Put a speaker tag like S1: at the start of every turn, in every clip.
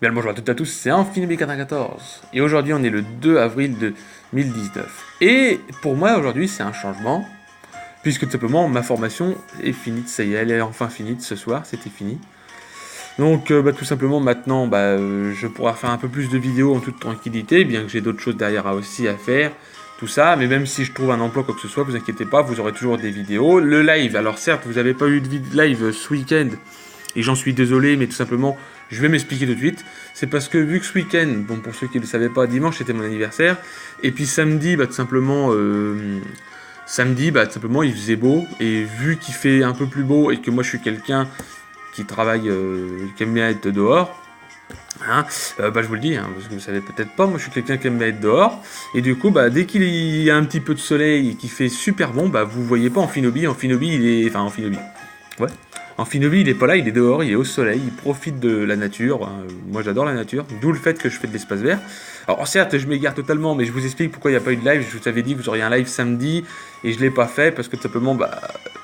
S1: Bien le bonjour à toutes et à tous, c'est Infinibi94 et aujourd'hui on est le 2 avril 2019. Et pour moi aujourd'hui c'est un changement, puisque tout simplement ma formation est finie, ça y est, elle est enfin finie ce soir, c'était fini. Donc tout simplement maintenant je pourrai faire un peu plus de vidéos en toute tranquillité, bien que j'ai d'autres choses derrière aussi à faire, tout ça, mais même si je trouve un emploi quoi que ce soit, vous inquiétez pas, vous aurez toujours des vidéos. Le live, alors certes vous n'avez pas eu de live ce week-end, et j'en suis désolé, mais tout simplement, je vais m'expliquer tout de suite. C'est parce que vu que ce week-end, bon pour ceux qui ne le savaient pas, dimanche c'était mon anniversaire, et puis samedi, tout simplement il faisait beau, et vu qu'il fait un peu plus beau, et que moi je suis quelqu'un qui travaille, qui aime bien être dehors, hein, je vous le dis, hein, parce que vous savez peut-être pas, moi je suis quelqu'un qui aime bien être dehors, et du coup, dès qu'il y a un petit peu de soleil et qu'il fait super bon, vous voyez pas Amphinobi il est, enfin Amphinobi, ouais. Amphinobi, il est pas là, il est dehors, il est au soleil, il profite de la nature. Moi, j'adore la nature, d'où le fait que je fais de l'espace vert. Alors, certes, je m'égare totalement, mais je vous explique pourquoi il n'y a pas eu de live. Je vous avais dit que vous auriez un live samedi, et je l'ai pas fait parce que tout simplement,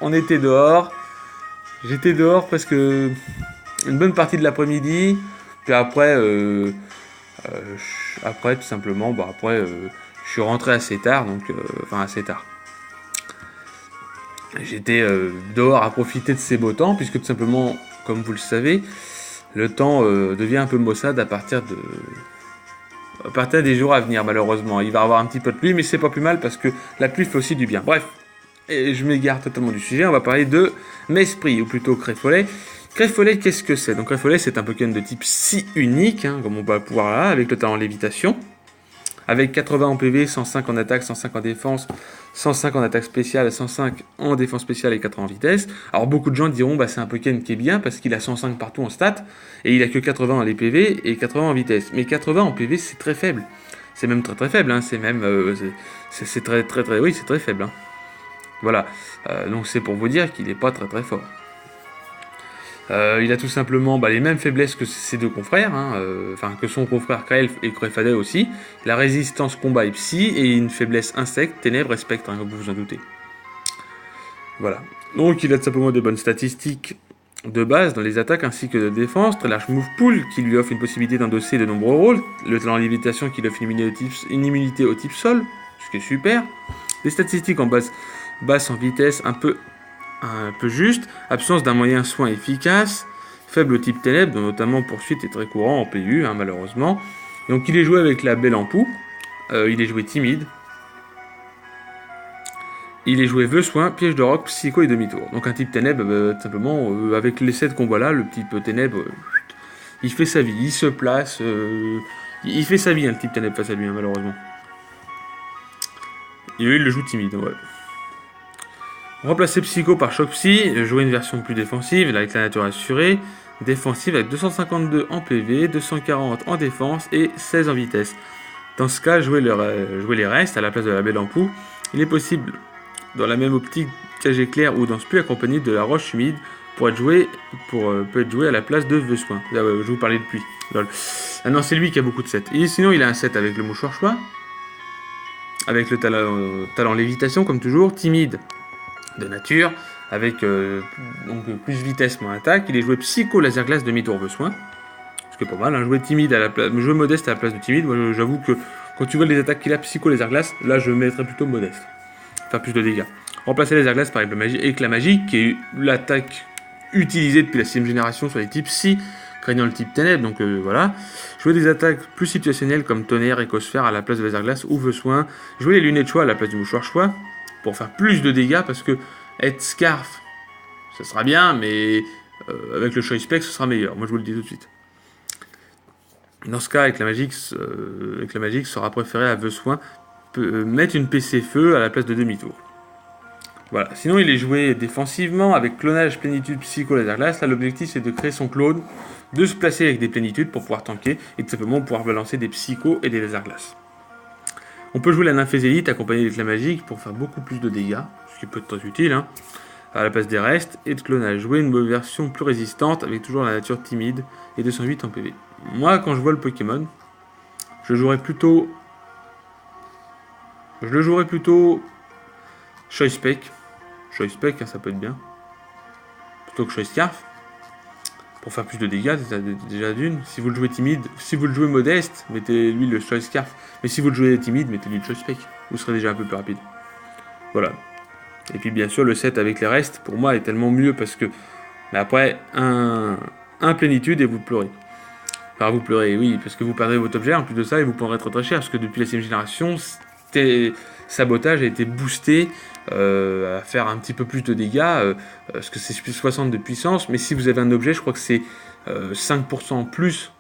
S1: on était dehors. J'étais dehors presque une bonne partie de l'après-midi. Puis après, tout simplement, je suis rentré assez tard, enfin assez tard. J'étais dehors à profiter de ces beaux temps, puisque tout simplement, comme vous le savez, le temps devient un peu maussade à partir des jours à venir, malheureusement. Il va y avoir un petit peu de pluie, mais c'est pas plus mal parce que la pluie fait aussi du bien. Bref, et je m'égare totalement du sujet, on va parler de Mesprit, ou plutôt Créfolet. Créfolet, qu'est-ce que c'est? Donc Créfolet, c'est un Pokémon de type si unique, hein, comme on va pouvoir là, avec le talent lévitation. Avec 80 en PV, 105 en attaque, 105 en défense, 105 en attaque spéciale, 105 en défense spéciale et 80 en vitesse. Alors beaucoup de gens diront c'est un Pokémon qui est bien parce qu'il a 105 partout en stats et il a que 80 en les PV et 80 en vitesse. Mais 80 en PV c'est très faible. C'est même très très faible, hein. C'est même c'est très très très oui c'est très faible. Hein. Voilà. Donc c'est pour vous dire qu'il n'est pas très très fort. Il a tout simplement les mêmes faiblesses que ses deux confrères, hein, que son confrère Krelf et Crefadel aussi. La résistance combat et psy, et une faiblesse insecte, ténèbres et spectre, hein, comme vous vous en doutez. Voilà. Donc il a tout simplement des bonnes statistiques de base dans les attaques ainsi que de défense. Très large move pool qui lui offre une possibilité d'endosser de nombreux rôles. Le talent lévitation qui lui offre une immunité au type sol, ce qui est super. Des statistiques en basse en vitesse un peu juste, absence d'un moyen soin efficace, faible type ténèbres, dont notamment poursuite est très courant en PU, hein, malheureusement. Donc il est joué avec la belle empoux, il est joué timide, il est joué vœu soin, piège de roc, psycho et demi-tour. Donc un type ténèbres, tout simplement, avec les 7 qu'on voit là, le type ténèbres, il fait sa vie, il se place, il fait sa vie, hein, le type ténèbres face à lui, hein, malheureusement. Et eux, il le joue timide, ouais. Remplacer Psycho par Choc Psy, jouer une version plus défensive avec la nature assurée, défensive avec 252 en PV, 240 en défense et 16 en vitesse. Dans ce cas, jouer les restes à la place de la belle empoux. Il est possible, dans la même optique qu'AG clair ou dans ce plus accompagné de la roche humide, peut être joué à la place de Vœu Soin. Je vous parlais de pluie. Lol. Ah non, c'est lui qui a beaucoup de sets. Et sinon, il a un set avec le mouchoir choix, avec le talent lévitation, comme toujours, timide de nature, avec plus vitesse, moins attaque. Il est joué psycho laser glace demi-tour de soin, ce qui est pas mal, hein. Jouer timide à la place, jouer modeste à la place de timide. Moi j'avoue que quand tu vois les attaques qu'il a psycho laser glace, là je mettrais plutôt modeste, faire plus de dégâts. Remplacer laser glace par éclat magique, qui est l'attaque utilisée depuis la 6ème génération sur les types psy, craignant le type ténèbres, donc voilà. Jouer des attaques plus situationnelles comme tonnerre, écosphère à la place de laser glace ou vœu soin. Jouer les lunettes choix à la place du mouchoir choix, pour faire plus de dégâts, parce que être Scarf, ça sera bien, mais avec le Choice Spec, ce sera meilleur. Moi, je vous le dis tout de suite. Dans ce cas, avec la magique sera préféré à Vœu Soin, mettre une PC Feu à la place de demi-tour. Voilà. Sinon, il est joué défensivement avec clonage, plénitude, psycho, laser glace. Là, l'objectif, c'est de créer son clone, de se placer avec des plénitudes pour pouvoir tanker et tout simplement pouvoir balancer des psychos et des laser glace. On peut jouer la nymphésélite accompagnée d'éclat magique pour faire beaucoup plus de dégâts, ce qui peut être très utile, hein, à la place des restes, et de clonage. Jouer une version plus résistante avec toujours la nature timide et 208 en PV. Moi, quand je vois le Pokémon, je le jouerais plutôt Choice Spec. Choice Spec, hein, ça peut être bien. Plutôt que Choice Scarf. pour faire plus de dégâts, déjà d'une. Si vous le jouez timide, si vous le jouez modeste, mettez-lui le choice scarf. Mais si vous le jouez timide, mettez-lui le choice spec. Vous serez déjà un peu plus rapide. Voilà. Et puis bien sûr, le set avec les restes, pour moi, est tellement mieux parce que après, un plénitude et vous pleurez. Enfin, vous pleurez, oui, parce que vous perdrez votre objet. En plus de ça, il vous prendrez très très cher parce que depuis la 6ème génération, sabotage a été boosté à faire un petit peu plus de dégâts parce que c'est plus 60 de puissance. Mais si vous avez un objet, je crois que c'est 5% en plus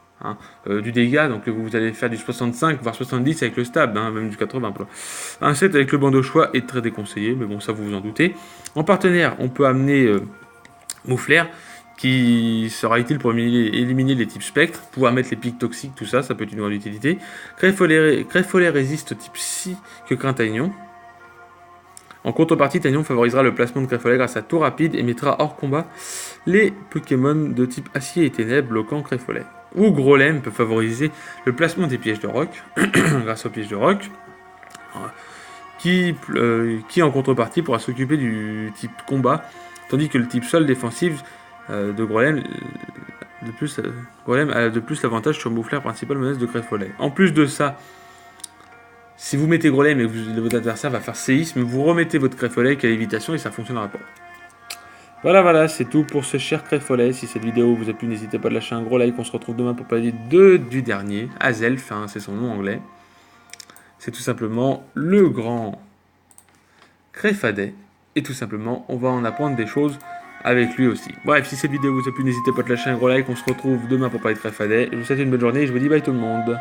S1: du dégât. Donc vous allez faire du 65 voire 70 avec le stab, même du 80. Un set avec le bandeau choix est très déconseillé, mais bon, ça vous vous en doutez. En partenaire, on peut amener Mouflair, qui sera utile pour éliminer les types spectres, pouvoir mettre les pics toxiques, tout ça, ça peut être une grande utilité. Crève-follet résiste type psy que Craintagnon. En contrepartie, Tagnon favorisera le placement de Crève-follet grâce à tour rapide et mettra hors combat les Pokémon de type acier et ténèbres bloquant Crève-follet. Ou Grolem peut favoriser le placement des pièges de roc grâce aux pièges de roc. Qui en contrepartie pourra s'occuper du type combat, tandis que le type sol défensif de Grolem, Grolem a de plus l'avantage sur Mouflair principal menace de Crève-follet. En plus de ça, si vous mettez Grolem et que votre adversaire va faire séisme, vous remettez votre Crève-follet qui a l'évitation et ça fonctionnera pas. Voilà, c'est tout pour ce cher Crève-follet. Si cette vidéo vous a plu, n'hésitez pas à lâcher un gros like. On se retrouve demain pour parler du dernier, Azelf, c'est son nom anglais. C'est tout simplement le grand Crève-fadet. Et tout simplement, on va en apprendre des choses avec lui aussi. Bref, si cette vidéo vous a plu, n'hésitez pas à lâcher un gros like. On se retrouve demain pour parler de Crève-fadet. Je vous souhaite une bonne journée et je vous dis bye tout le monde.